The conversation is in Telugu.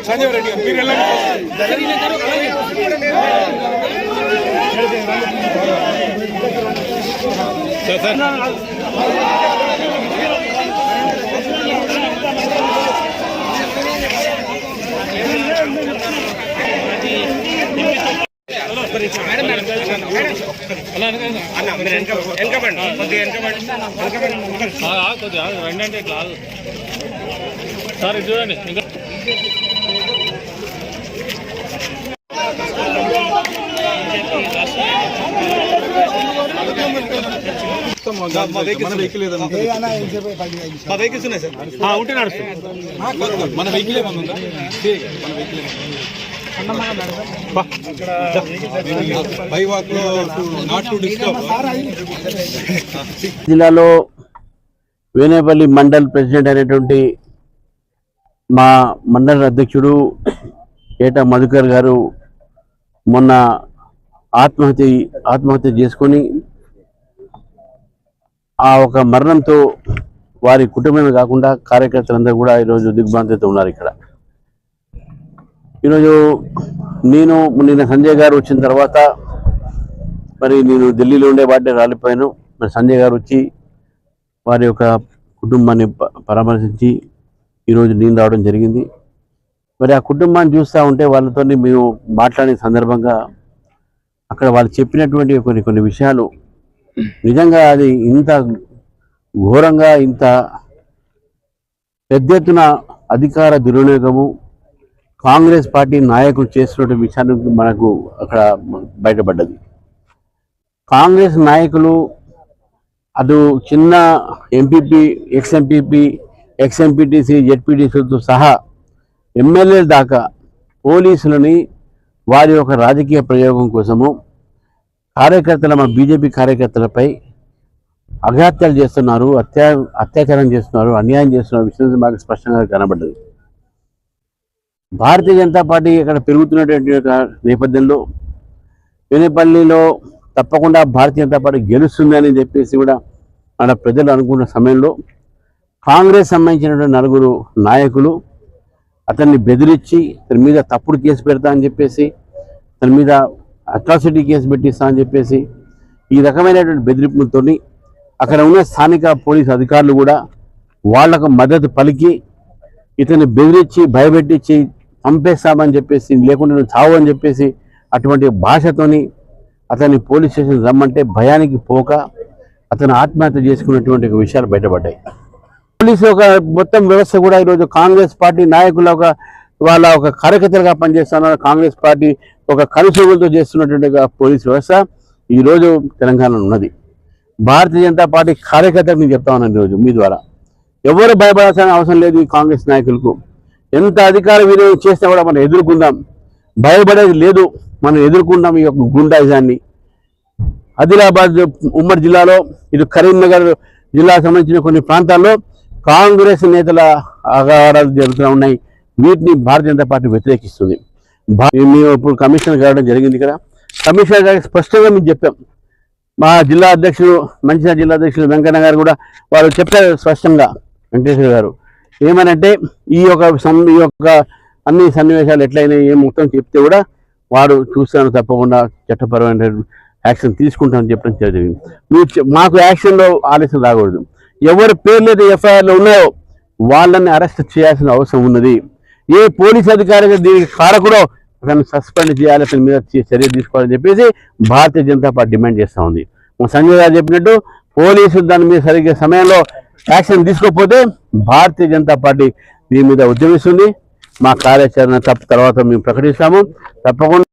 సంజయ్ రెడ్డి గారు మీరు రండి ఇట్లా సార్ ఇది చూడండి ఇంకా మన వెహికల్స్ ఉన్నాయి సార్ ఉంటే నడుస్తుంది మన వెహికల్ ఏమన్నా జిల్లాలో వేనేపల్లి మండల్ ప్రెసిడెంట్ అయినటువంటి మా మండల అధ్యక్షుడు ఏటా మధుకర్ గారు మొన్న ఆత్మహత్య చేసుకొని ఆ ఒక మరణంతో వారి కుటుంబమే కాకుండా కార్యకర్తలందరూ కూడా ఈరోజు దిగ్భ్రాంతితో ఉన్నారు. ఇక్కడ ఈరోజు నిన్న సంజయ్ గారు వచ్చిన తర్వాత మరి నేను ఢిల్లీలో ఉండేవాడిని రాలిపోయాను. మరి సంజయ్ గారు వచ్చి వారి యొక్క కుటుంబాన్ని పరామర్శించి ఈరోజు నేను రావడం జరిగింది. మరి ఆ కుటుంబాన్ని చూస్తూ ఉంటే వాళ్ళతో మేము మాట్లాడిన సందర్భంగా అక్కడ వాళ్ళు చెప్పినటువంటి కొన్ని విషయాలు నిజంగా అది ఇంత ఘోరంగా ఇంత పెద్ద ఎత్తున అధికార దుర్వినియోగము కాంగ్రెస్ పార్టీ నాయకులు చేస్తున్న విషయాన్ని మనకు అక్కడ బయటపడ్డది. కాంగ్రెస్ నాయకులు అటు చిన్న ఎంపీపీ ఎక్స్ఎంపీపీ ఎక్స్ఎంపీటీసీ జెడ్పీటీసీలతో సహా ఎమ్మెల్యేల దాకా పోలీసులని వారి యొక్క రాజకీయ ప్రయోగం కోసము మా బీజేపీ కార్యకర్తలపై అఘాత్యాలు చేస్తున్నారు, అత్యాచారం చేస్తున్నారు, అన్యాయం చేస్తున్నారు విషయం మాకు స్పష్టంగా కనబడ్డది. భారతీయ జనతా పార్టీ ఇక్కడ పెరుగుతున్నటువంటి నేపథ్యంలో వేనేపల్లిలో తప్పకుండా భారతీయ జనతా పార్టీ గెలుస్తుందని చెప్పేసి కూడా మన ప్రజలు అనుకున్న సమయంలో కాంగ్రెస్ సంబంధించినటువంటి 4 నాయకులు అతన్ని బెదిరించి అతని మీద తప్పుడు కేసు పెడతా అని చెప్పేసి అతని మీద అట్రాసిటీ కేసు పెట్టిస్తా అని చెప్పేసి ఈ రకమైనటువంటి బెదిరింపులతో అక్కడ ఉన్న స్థానిక పోలీసు అధికారులు కూడా వాళ్లకు మద్దతు పలికి ఇతన్ని బెదిరించి భయపెట్టించి చంపేస్తామని చెప్పేసి లేకుండా నువ్వు చావు అని చెప్పేసి అటువంటి భాషతోని అతన్ని పోలీస్ స్టేషన్ రమ్మంటే భయానికి పోక అతను ఆత్మహత్య చేసుకున్నటువంటి విషయాలు బయటపడ్డాయి. పోలీసు ఒక మొత్తం వ్యవస్థ కూడా ఈరోజు కాంగ్రెస్ పార్టీ నాయకుల వాళ్ళ ఒక కార్యకర్తలుగా పనిచేస్తున్నారు. కాంగ్రెస్ పార్టీ ఒక కనుసూగులతో చేస్తున్నటువంటి పోలీస్ వ్యవస్థ ఈరోజు తెలంగాణలో ఉన్నది. భారతీయ జనతా పార్టీ కార్యకర్తలకు నేను చెప్తా ఉన్నాను ఈరోజు మీ ద్వారా, ఎవరు భయపడాల్సిన అవసరం లేదు. ఈ కాంగ్రెస్ నాయకులకు ఎంత అధికార వినియోగం చేసినా కూడా మనం ఎదుర్కొందాం, భయపడేది లేదు, మనం ఎదుర్కొందాం ఈ యొక్క గుండాయిజాన్ని. ఆదిలాబాద్ ఉమ్మడి జిల్లాలో ఇటు కరీంనగర్ జిల్లాకు సంబంధించిన కొన్ని ప్రాంతాల్లో కాంగ్రెస్ నేతల అగారాలు జరుగుతూ ఉన్నాయి. వీటిని భారతీయ జనతా పార్టీ వ్యతిరేకిస్తుంది. మేము ఇప్పుడు కమిషనర్ కావడం జరిగింది. ఇక్కడ కమిషనర్ గారికి స్పష్టంగా మేము చెప్పాం. మా జిల్లా అధ్యక్షుడు మంచిర్యాల జిల్లా అధ్యక్షుడు వెంకన్న గారు కూడా వారు చెప్పారు స్పష్టంగా. వెంకటేశ్వర గారు ఏమనంటే ఈ యొక్క అన్ని సన్నివేశాలు ఎట్లయినా ఏం మొత్తం చెప్తే కూడా వారు చూస్తాను తప్పకుండా చట్టపరమైన యాక్షన్ తీసుకుంటామని చెప్పడం జరిగింది. మాకు యాక్షన్లో ఆలస్యం రాకూడదు. ఎవరి పేర్లు అయితే ఎఫ్ఐఆర్లో ఉన్నాయో వాళ్ళని అరెస్ట్ చేయాల్సిన అవసరం ఉన్నది. ఏ పోలీస్ అధికారిగా దీనికి కారకుడో అతను సస్పెండ్ చేయాలి, అతని మీద చర్య తీసుకోవాలని చెప్పేసి భారతీయ జనతా పార్టీ డిమాండ్ చేస్తూ ఉంది. సంజయ్ గారు చెప్పినట్టు పోలీసులు దాని మీద సరిగ్గా సమయంలో యాక్షన్ తీసుకోకపోతే భారతీయ జనతా పార్టీ దీని మీద ఉద్యమిస్తుంది. మా కార్యాచరణ తర్వాత మేము ప్రకటిస్తాము. తప్పకుండా